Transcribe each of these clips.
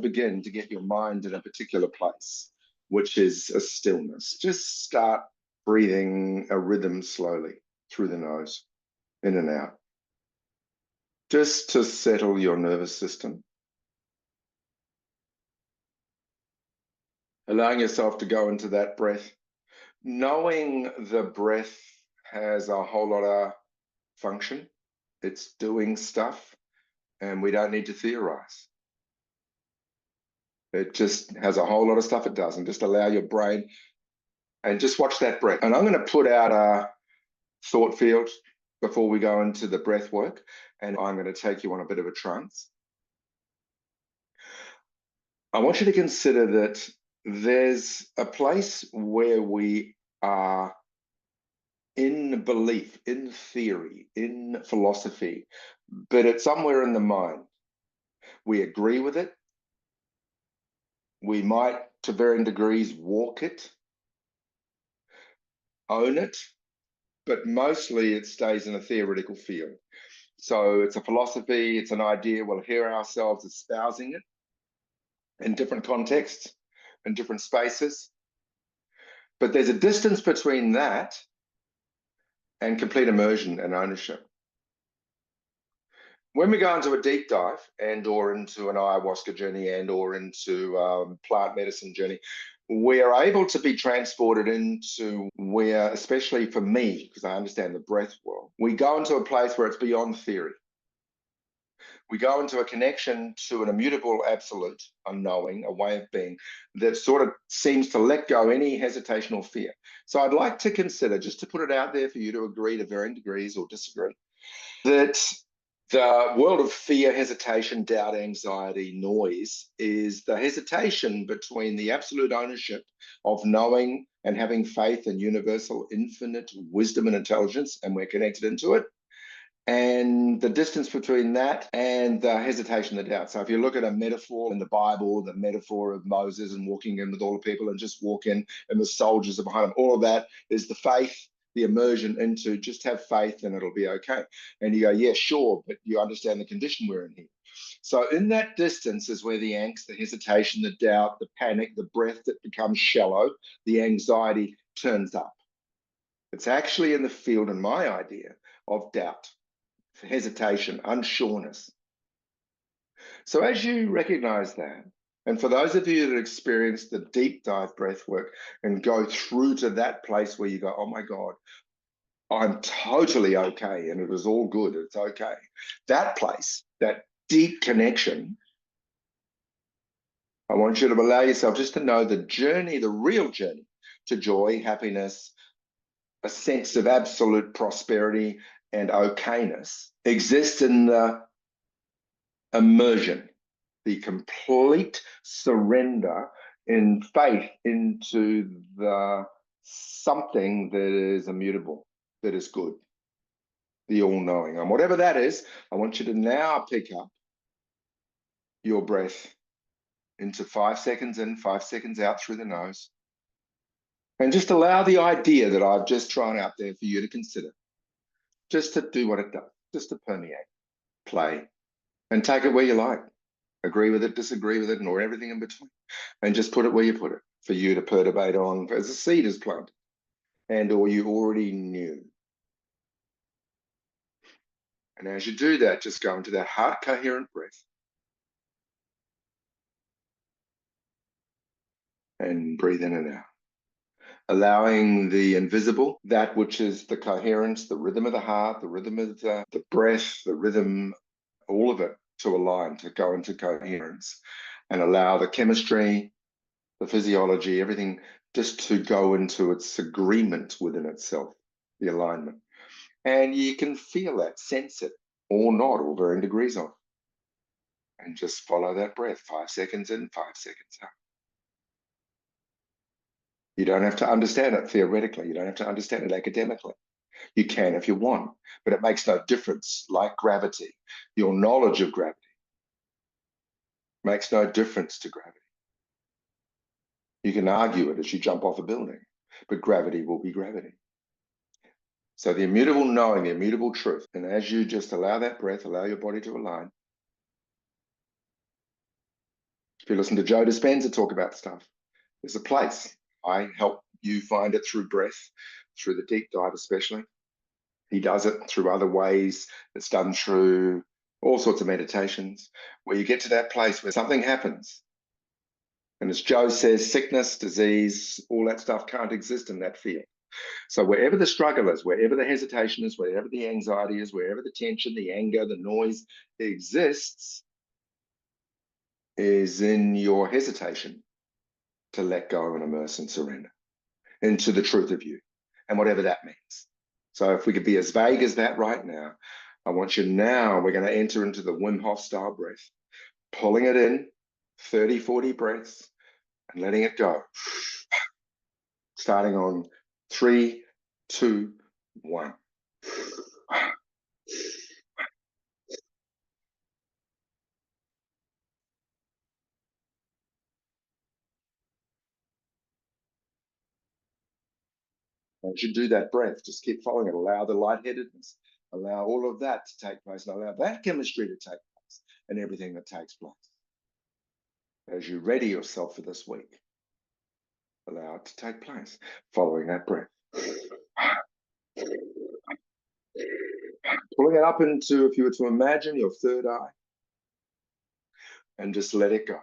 begin to get your mind in a particular place, which is a stillness. Just start breathing a rhythm slowly through the nose, in and out, just to settle your nervous system. Allowing yourself to go into that breath, knowing the breath has a whole lot of function. It's doing stuff, and we don't need to theorize. It just has a whole lot of stuff it does, and just allow your brain and just watch that breath. And I'm going to put out a thought field before we go into the breath work, and I'm going to take you on a bit of a trance. I want you to consider that there's a place where we are in belief, in theory, in philosophy, but it's somewhere in the mind. We agree with it. We might, to varying degrees, walk it, own it, but mostly it stays in a theoretical field. So it's a philosophy, it's an idea. We'll hear ourselves espousing it in different contexts, in different spaces. But there's a distance between that and complete immersion and ownership. When we go into a deep dive and or into an ayahuasca journey and or into plant medicine journey, we are able to be transported into where, especially for me, because I understand the breath world, we go into a place where it's beyond theory. We go into a connection to an immutable absolute, unknowing, a way of being that sort of seems to let go any hesitation or fear. So I'd like to consider, just to put it out there for you to agree to varying degrees or disagree, that the world of fear, hesitation, doubt, anxiety, noise is the hesitation between the absolute ownership of knowing and having faith in universal, infinite wisdom and intelligence, and we're connected into it, and the distance between that and the hesitation, the doubt. So if you look at a metaphor in the Bible, the metaphor of Moses and walking in with all the people and just walk in and the soldiers are behind him, all of that is the faith, the immersion into just have faith and it'll be okay. And you go, yeah, sure, but you understand the condition we're in here. So in that distance is where the angst, the hesitation, the doubt, the panic, the breath that becomes shallow, the anxiety turns up. It's actually in the field, in my idea, of doubt, hesitation, unsureness. So as you recognize that, and for those of you that experience the deep dive breath work and go through to that place where you go, oh my God, I'm totally okay and it is all good, it's okay. That place, that deep connection, I want you to allow yourself just to know the journey, the real journey to joy, happiness, a sense of absolute prosperity and okayness exists in the immersion, the complete surrender in faith into the something that is immutable, that is good, the all-knowing. And whatever that is, I want you to now pick up your breath into 5 seconds in, 5 seconds out through the nose. And just allow the idea that I've just thrown out there for you to consider, just to do what it does, just to permeate, play, and take it where you like. Agree with it, disagree with it, or everything in between. And just put it where you put it for you to perturbate on as a seed is planted and or you already knew. And as you do that, just go into that heart coherent breath and breathe in and out. Allowing the invisible, that which is the coherence, the rhythm of the heart, the rhythm of the breath, the rhythm, all of it to align, to go into coherence, and allow the chemistry, the physiology, everything just to go into its agreement within itself, the alignment. And you can feel that, sense it, or not, or varying degrees of. And just follow that breath, 5 seconds in, 5 seconds out. You don't have to understand it theoretically. You don't have to understand it academically. You can if you want, but it makes no difference. Like gravity, your knowledge of gravity makes no difference to gravity. You can argue it as you jump off a building, but gravity will be gravity. So the immutable knowing, the immutable truth, and as you just allow that breath, allow your body to align, If you listen to Joe Dispenza talk about stuff, there's a place. I help you find it through breath, through the deep dive especially. He does it through other ways. It's done through all sorts of meditations where you get to that place where something happens. And as Joe says, sickness, disease, all that stuff can't exist in that field. So wherever the struggle is, wherever the hesitation is, wherever the anxiety is, wherever the tension, the anger, the noise exists, is in your hesitation to let go and immerse and surrender into the truth of you and whatever that means. So if we could be as vague as that right now, I want you now, we're going to enter into the Wim Hof style breath, pulling it in, 30, 40 breaths, and letting it go. Starting on 3, 2, 1. As you do that breath, just keep following it. Allow the lightheadedness, allow all of that to take place, and allow that chemistry to take place and everything that takes place. As you ready yourself for this week, allow it to take place, following that breath. Pulling it up into, if you were to imagine your third eye, and just let it go.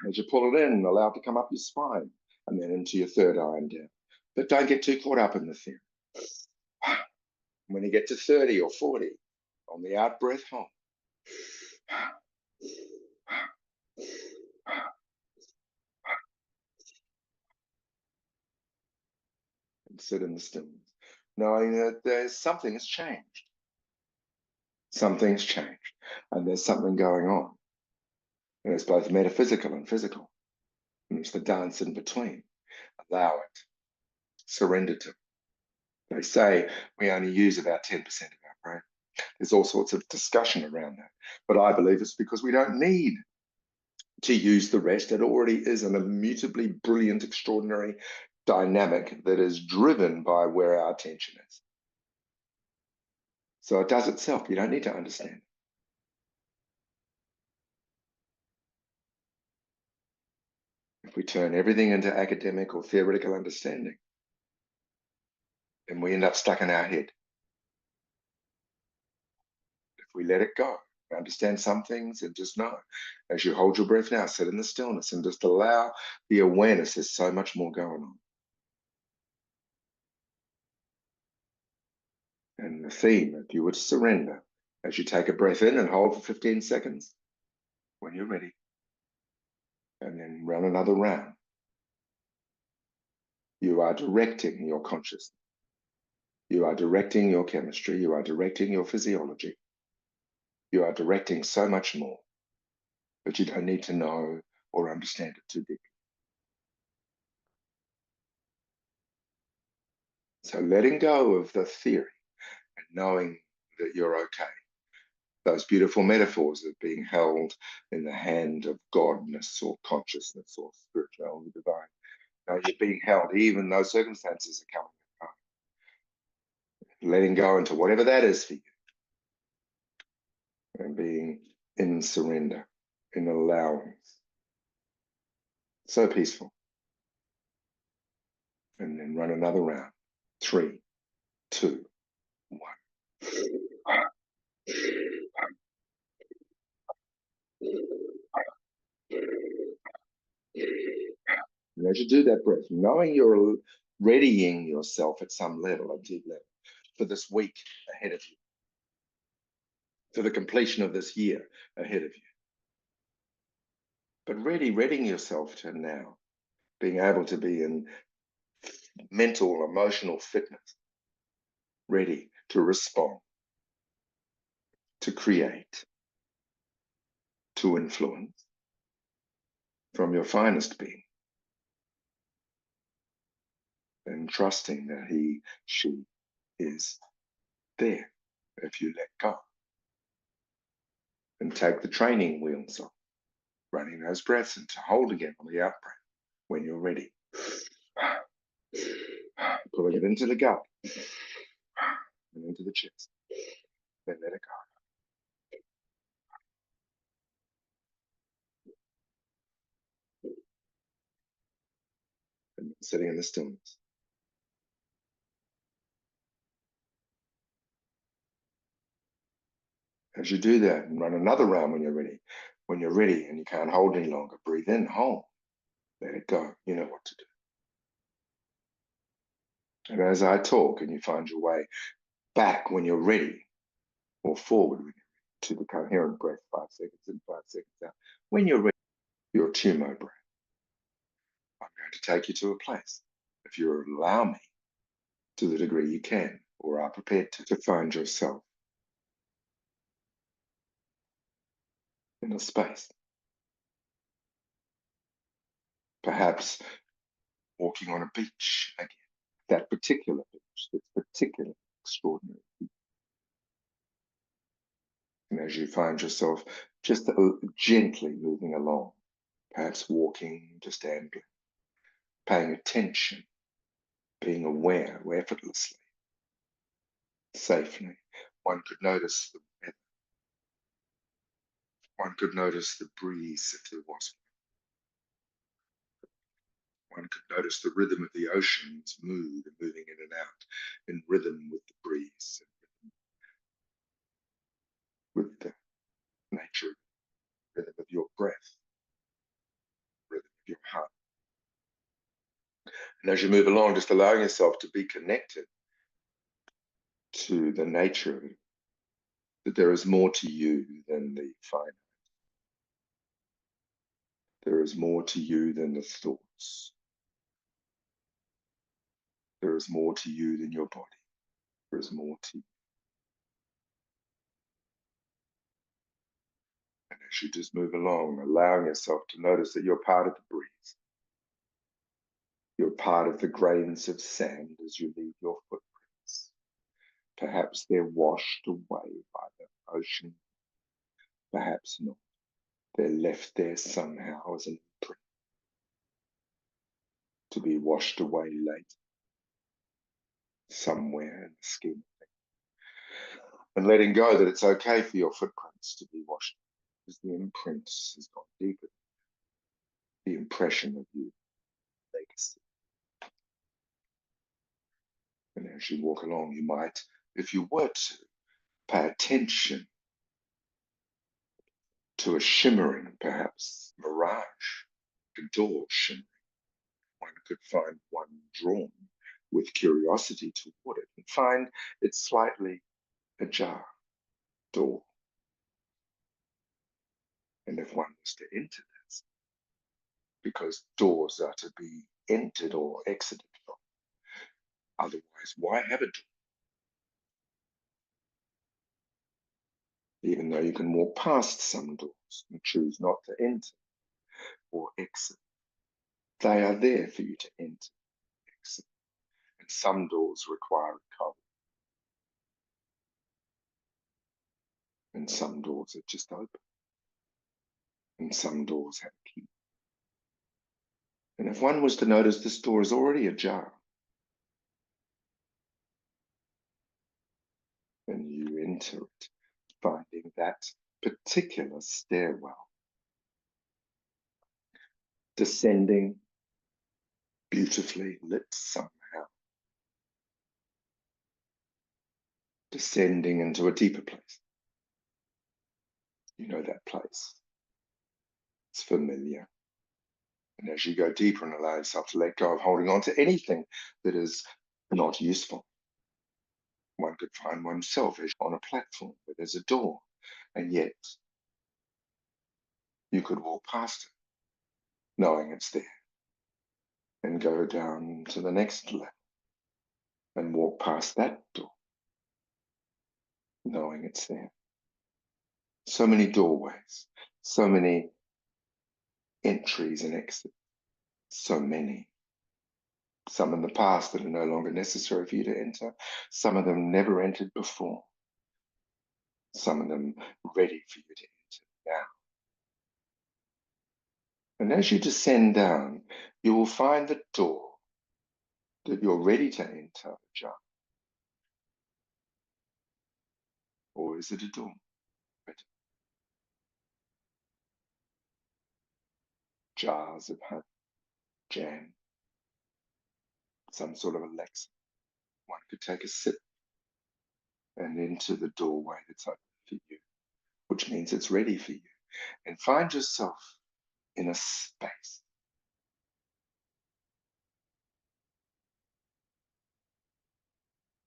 As you pull it in, allow it to come up your spine, and then into your third eye and down. But don't get too caught up in the theory. When you get to 30 or 40, on the out breath, hold. And sit in the stillness, knowing that there's something has changed. Something's changed, and there's something going on. And it's both metaphysical and physical. And it's the dance in between. Allow it. Surrender to it. They say we only use about 10% of our brain. There's all sorts of discussion around that. But I believe it's because we don't need to use the rest. It already is an immutably brilliant, extraordinary dynamic that is driven by where our attention is. So it does itself. You don't need to understand. If we turn everything into academic or theoretical understanding, then we end up stuck in our head. If we let it go, understand some things and just know, as you hold your breath now, sit in the stillness and just allow the awareness. There's so much more going on. And the theme, if you would surrender, as you take a breath in and hold for 15 seconds, when you're ready, and then run another round. You are directing your consciousness. You are directing your chemistry. You are directing your physiology. You are directing so much more, but you don't need to know or understand it too deeply. So letting go of the theory and knowing that you're okay. Those beautiful metaphors of being held in the hand of godness or consciousness or spirituality, divine. You're being held, even though circumstances are coming and going. Letting go into whatever that is for you. And being in surrender, in allowance. So peaceful. And then run another round. 3, 2, 1. And as you do that breath, knowing you're readying yourself at some level, a deep level, for this week ahead of you, for the completion of this year ahead of you. But really readying yourself to now, being able to be in mental, emotional fitness, ready to respond, to create, to influence from your finest being, and trusting that he, she is there if you let go. And take the training wheels off, running those breaths and to hold again on the out breath when you're ready. Pulling it into the gut and into the chest. Then let it go. sitting in the stillness. As you do that, and run another round when you're ready. When you're ready and you can't hold any longer, breathe in, hold, let it go. You know what to do. And as I talk and you find your way back when you're ready, or forward when you're ready, to the coherent breath, 5 seconds in, 5 seconds out. When you're ready, your tune mode breath. I'm going to take you to a place, if you allow me, to the degree you can, or are prepared to find yourself in a space. Perhaps walking on a beach again, that particular beach, that's particularly extraordinary. And as you find yourself just gently moving along, perhaps walking, just ambling, paying attention, being aware effortlessly, safely, one could notice the weather. One could notice the breeze if there was one. One could notice the rhythm of the ocean's mood, moving in and out, in rhythm with the breeze, with the nature, rhythm of your breath, rhythm of your heart. And as you move along, just allowing yourself to be connected to the nature of it, that there is more to you than the finite. There is more to you than the thoughts. There is more to you than your body. There is more to you. And as you just move along, allowing yourself to notice that you're part of the breeze. You're part of the grains of sand as you leave your footprints. Perhaps they're washed away by the ocean. Perhaps not. They're left there somehow as an imprint to be washed away later, somewhere in the scheme of things. And letting go that it's okay for your footprints to be washed, because the imprint has gone deeper. The impression of you, legacy. And as you walk along, you might, if you were to, pay attention to a shimmering, perhaps, mirage, a door shimmering. One could find one drawn with curiosity toward it and find it slightly ajar, door. And if one was to enter this, because doors are to be entered or exited from, otherwise, why have a door? Even though you can walk past some doors and choose not to enter or exit, they are there for you to enter, exit. And some doors require a code. And some doors are just open. And some doors have a key. And if one was to notice this door is already ajar, then you enter it, finding that particular stairwell descending, beautifully lit somehow, descending into a deeper place. You know that place. It's familiar. And as you go deeper and allow yourself to let go of holding on to anything that is not useful, one could find oneself on a platform where there's a door, and yet you could walk past it, knowing it's there, and go down to the next level and walk past that door, knowing it's there. So many doorways, so many entries and exits, so many. Some in the past that are no longer necessary for you to enter, some of them never entered before, some of them ready for you to enter now. And as you descend down, you will find the door that you're ready to enter ajar. Or is it a door? Jars of honey, jam, some sort of Alexa. One could take a sip and into the doorway that's open for you, which means it's ready for you. And find yourself in a space,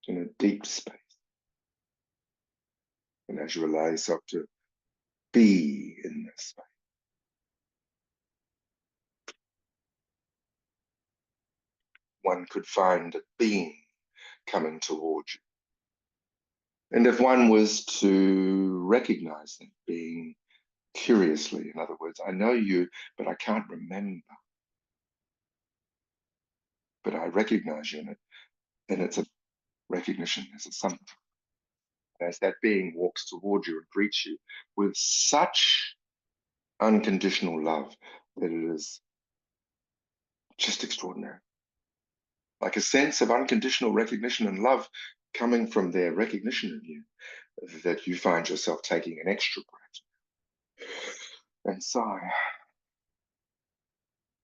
in a deep space. And as you allow yourself to be in this space, one could find a being coming towards you. And if one was to recognize that being curiously, in other words, I know you, but I can't remember, but I recognize you in it, then it's a recognition as a something. As that being walks towards you and greets you with such unconditional love that it is just extraordinary. Like a sense of unconditional recognition and love coming from their recognition of you, that you find yourself taking an extra breath and sigh.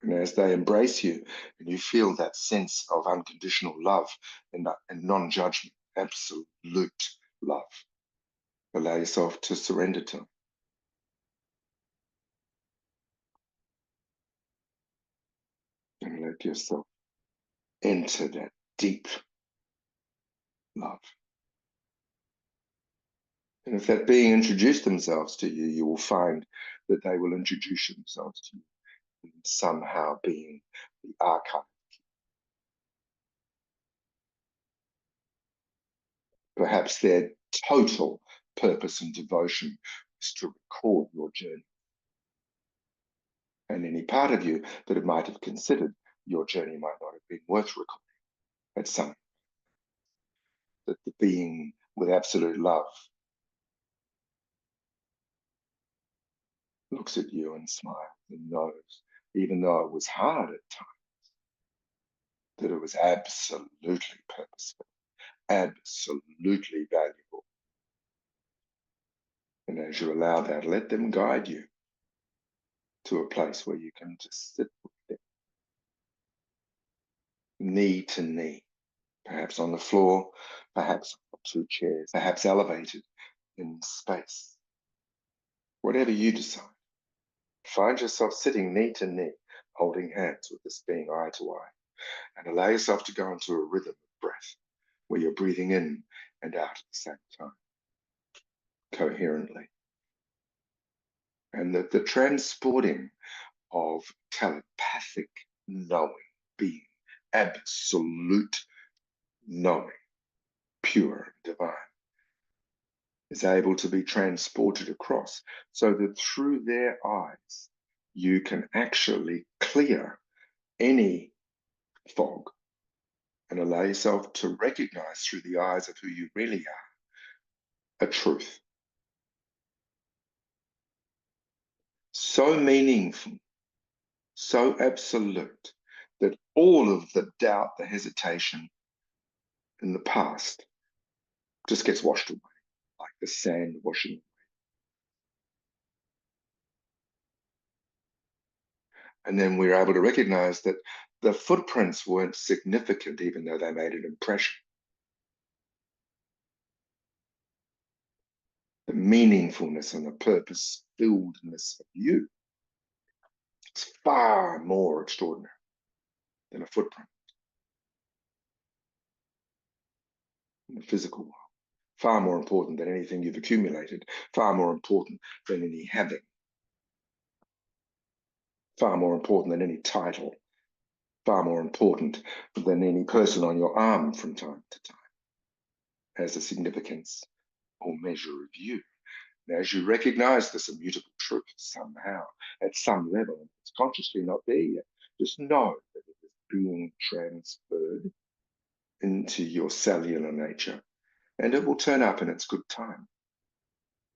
And as they embrace you and you feel that sense of unconditional love and non-judgment, absolute love, allow yourself to surrender to them. And let yourself enter that deep love. And if that being introduced themselves to you, you will find that they will introduce themselves to you and somehow being the archive. Perhaps their total purpose and devotion is to record your journey. And any part of you that it might have considered your journey might not have been worth recording at some. That the being with absolute love looks at you and smiles and knows, even though it was hard at times, that it was absolutely purposeful, absolutely valuable. And as you allow that, let them guide you to a place where you can just sit with them, knee to knee, perhaps on the floor, perhaps on two chairs, perhaps elevated in space. Whatever you decide. Find yourself sitting knee to knee, holding hands with this being eye to eye, and allow yourself to go into a rhythm of breath where you're breathing in and out at the same time, coherently. And that the transporting of telepathic knowing, being, absolute knowing, pure, divine, is able to be transported across so that through their eyes, you can actually clear any fog and allow yourself to recognize through the eyes of who you really are, a truth. So meaningful, so absolute, that all of the doubt, the hesitation in the past just gets washed away, like the sand washing away. And then we're able to recognize that the footprints weren't significant, even though they made an impression. The meaningfulness and the purpose-filledness of you is far more extraordinary than a footprint in the physical world. Far more important than anything you've accumulated, far more important than any having, far more important than any title, far more important than any person on your arm from time to time, has a significance or measure of you. And as you recognize this immutable truth somehow, at some level, and it's consciously not there yet, just know that it is being transferred into your cellular nature, and it will turn up in its good time.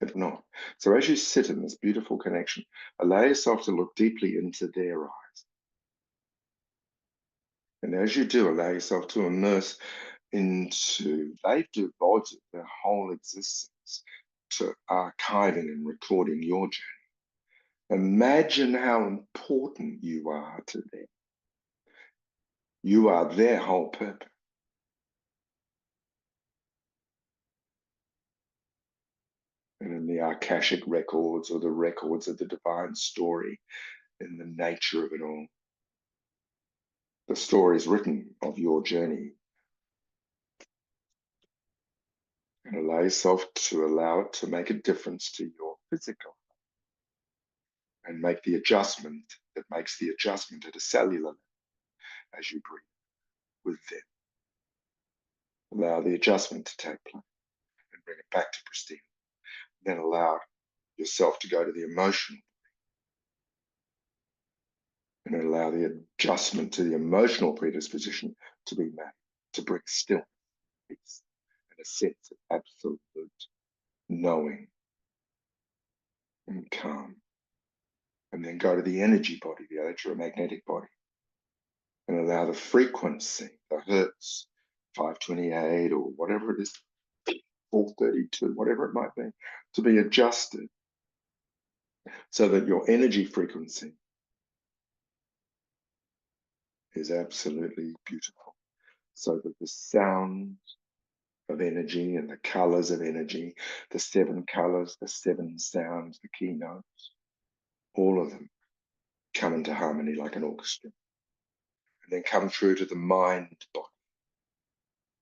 If not. So as you sit in this beautiful connection, allow yourself to look deeply into their eyes. And as you do, allow yourself to immerse into, they've devoted their whole existence to archiving and recording your journey. Imagine how important you are to them. You are their whole purpose. And in the Akashic records, or the records of the divine story, in the nature of it all, the story is written of your journey. And allow yourself to allow it to make a difference to your physical, and make the adjustment that makes the adjustment at a cellular level as you breathe with them. Allow the adjustment to take place and bring it back to pristine. Then allow yourself to go to the emotional and allow the adjustment to the emotional predisposition to be made, to bring stillness, peace, and a sense of absolute knowing and calm. And then go to the energy body, the electromagnetic body, and allow the frequency, the hertz, 528 or whatever it is, 432, whatever it might be, to be adjusted so that your energy frequency is absolutely beautiful, so that the sound of energy and the colors of energy, the 7 colors, the 7 sounds, the keynotes, all of them come into harmony like an orchestra, and then come through to the mind body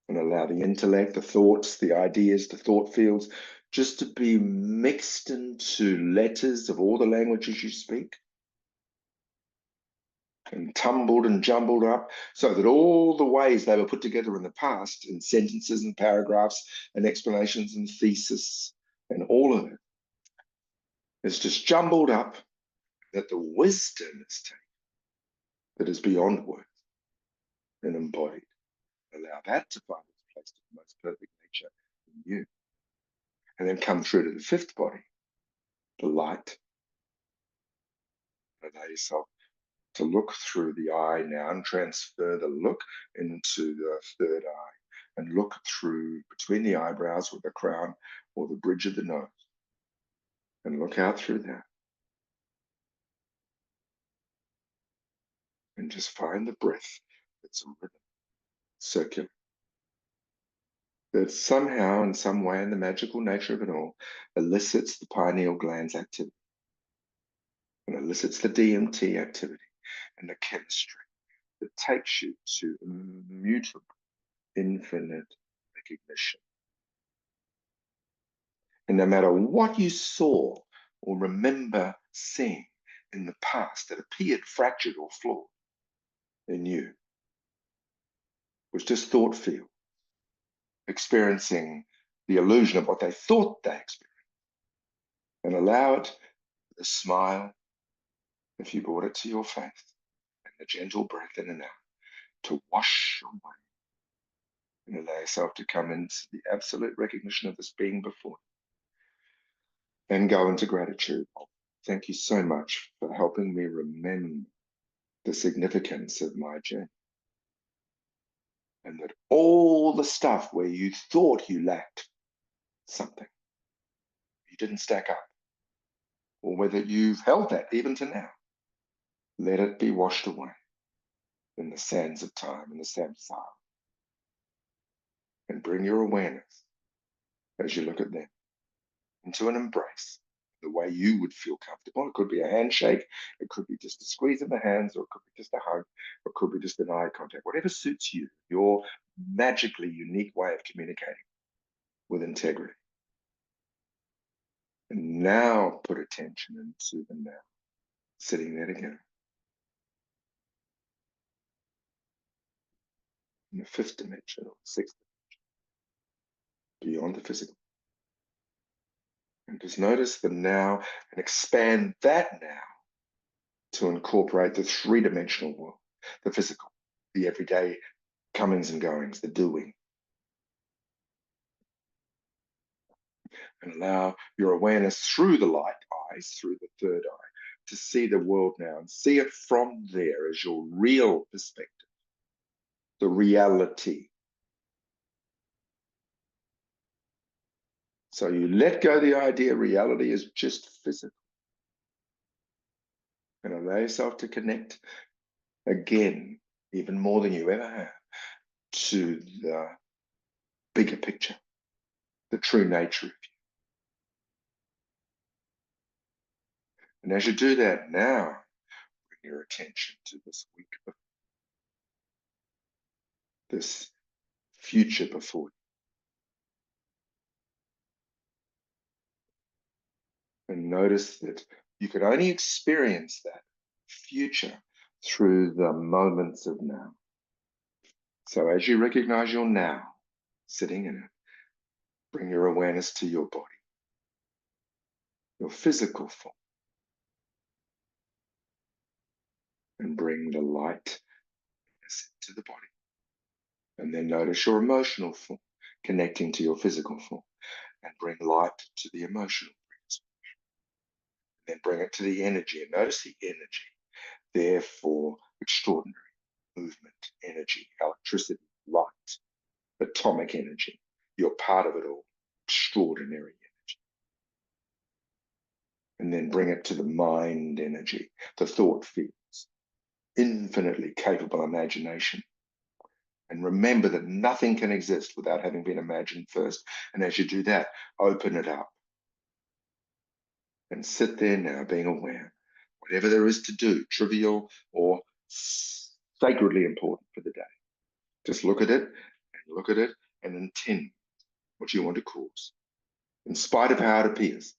and allow the intellect, the thoughts, the ideas, the thought fields just to be mixed into letters of all the languages you speak, and tumbled and jumbled up, so that all the ways they were put together in the past in sentences and paragraphs and explanations and thesis and all of it is just jumbled up, that the wisdom is taken that is beyond words and embodied. Allow that to find its place to the most perfect nature in you. And then come through to the 5th body, the light. Allow yourself to look through the eye now and transfer the look into the 3rd eye, and look through between the eyebrows with the crown or the bridge of the nose, and look out through that. And just find the breath that's a rhythm, circular, that somehow, in some way, in the magical nature of it all, elicits the pineal gland's activity, and elicits the DMT activity and the chemistry that takes you to immutable, infinite recognition. And no matter what you saw or remember seeing in the past that appeared fractured or flawed in you, was just thought field, experiencing the illusion of what they thought they experienced. And allow it with a smile, if you brought it to your face, and a gentle breath in and out, to wash away, and allow yourself to come into the absolute recognition of this being before you, and go into gratitude. Thank you so much for helping me remember the significance of my journey, and that all the stuff where you thought you lacked something, you didn't stack up, or whether you've held that even to now, let it be washed away in the sands of time, in the samsara, and bring your awareness as you look at them into an embrace, the way you would feel comfortable. It could be a handshake, it could be just a squeeze of the hands, or it could be just a hug, or it could be just an eye contact, whatever suits you, your magically unique way of communicating with integrity. And now put attention into the now, sitting there together. In the 5th dimension or 6th dimension, beyond the physical. And just notice the now and expand that now to incorporate the 3-dimensional world, the physical, the everyday comings and goings, the doing. And allow your awareness through the light eyes, through the 3rd eye, to see the world now and see it from there as your real perspective, the reality. So you let go the idea reality is just physical, and allow yourself to connect again even more than you ever have, to the bigger picture, the true nature of you. And as you do that now, bring your attention to this week, this future before you. And notice that you can only experience that future through the moments of now. So as you recognize your now, sitting in it, bring your awareness to your body, your physical form, and bring the light to the body. And then notice your emotional form, connecting to your physical form, and bring light to the emotional. Then bring it to the energy, and notice the energy. Therefore, extraordinary movement, energy, electricity, light, atomic energy. You're part of it all. Extraordinary energy. And then bring it to the mind energy, the thought fields, infinitely capable imagination. And remember that nothing can exist without having been imagined first. And as you do that, open it up. And sit there now being aware. Whatever there is to do, trivial or sacredly important for the day, just look at it and intend what you want to cause. In spite of how it appears,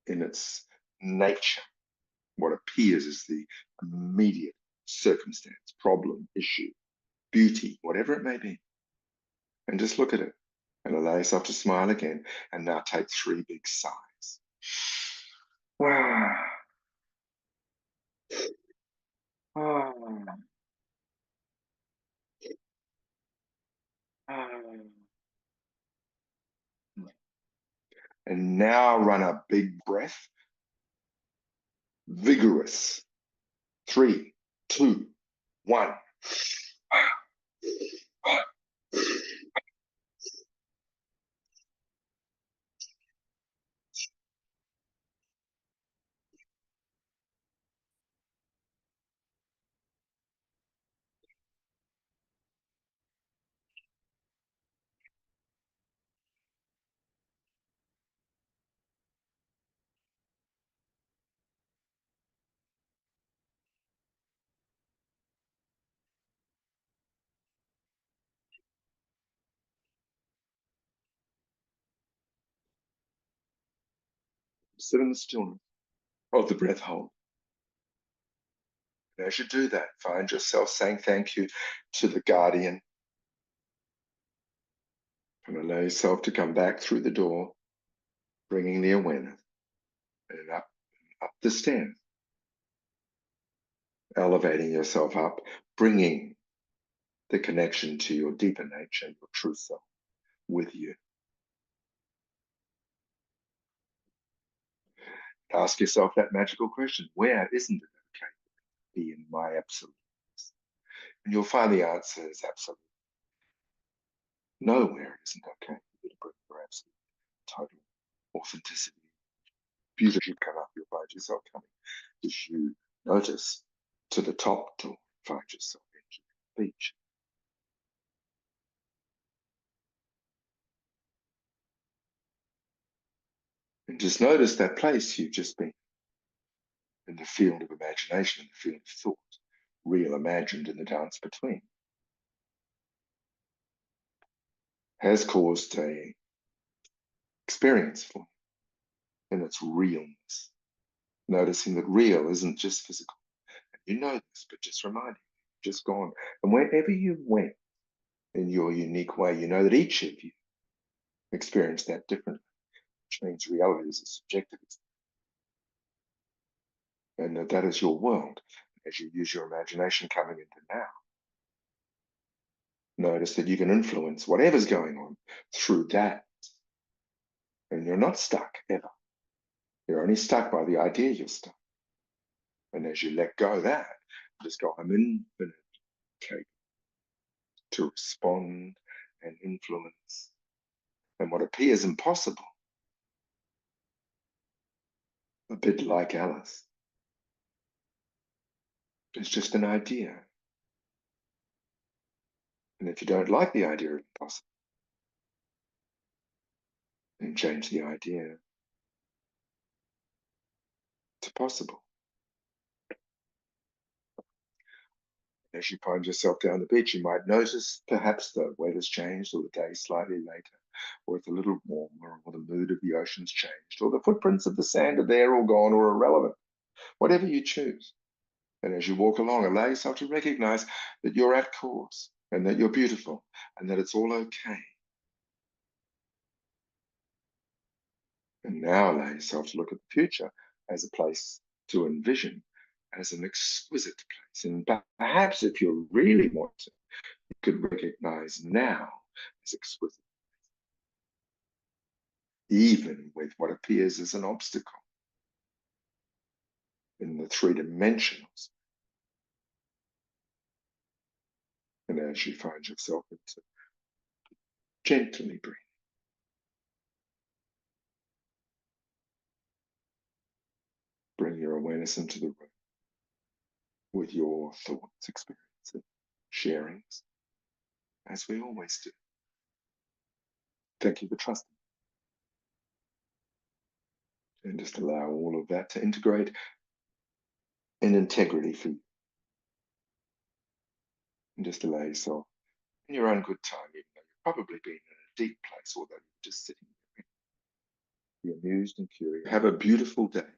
in its nature, what appears is the immediate circumstance, problem, issue, beauty, whatever it may be. And just look at it and allow yourself to smile again. And now take 3 big sighs. Wow. Oh. And now run a big breath, vigorous. 3, 2, 1. Sit in the stillness of the breath hold. And as you do that, find yourself saying thank you to the guardian. And allow yourself to come back through the door, bringing the awareness. And up the stairs. Elevating yourself up, bringing the connection to your deeper nature, your true self, with you. Ask yourself that magical question: where isn't it okay to be in my absoluteness? And you'll find the answer is absolute. Nowhere it isn't okay for you to bring your absolute, total authenticity. Beauty you come up, you'll find yourself coming. As you notice to the top door, find yourself into the beach. And just notice that place you've just been in the field of imagination, in the field of thought, real imagined in the dance between, has caused a experience for you in its realness. Noticing that real isn't just physical. You know this, but just reminding you, just gone. And wherever you went in your unique way, you know that each of you experienced that differently, which means reality is a subjective experience. And that is your world. As you use your imagination coming into now, notice that you can influence whatever's going on through that. And you're not stuck ever. You're only stuck by the idea you're stuck. And as you let go of that, just go, I'm infinite capable to respond and influence. And what appears impossible, a bit like Alice, is just an idea. And if you don't like the idea of impossible, then change the idea to possible. As you find yourself down the beach, you might notice perhaps the weather's changed, or the day slightly later, or it's a little warmer, or the mood of the ocean's changed, or the footprints of the sand are there or gone or irrelevant, whatever you choose. And as you walk along, allow yourself to recognize that you're at course and that you're beautiful and that it's all okay. And now allow yourself to look at the future as a place to envision, as an exquisite place. And perhaps if you really want to, you could recognize now as exquisite, even with what appears as an obstacle in the three dimensionals. And as you find yourself into gently breathe, bring your awareness into the room with your thoughts, experiences, sharings, as we always do. Thank you for trusting. And just allow all of that to integrate in integrity for you. And just allow yourself in your own good time, even though you've probably been in a deep place, although you're just sitting there. Be amused and curious. Have a beautiful day.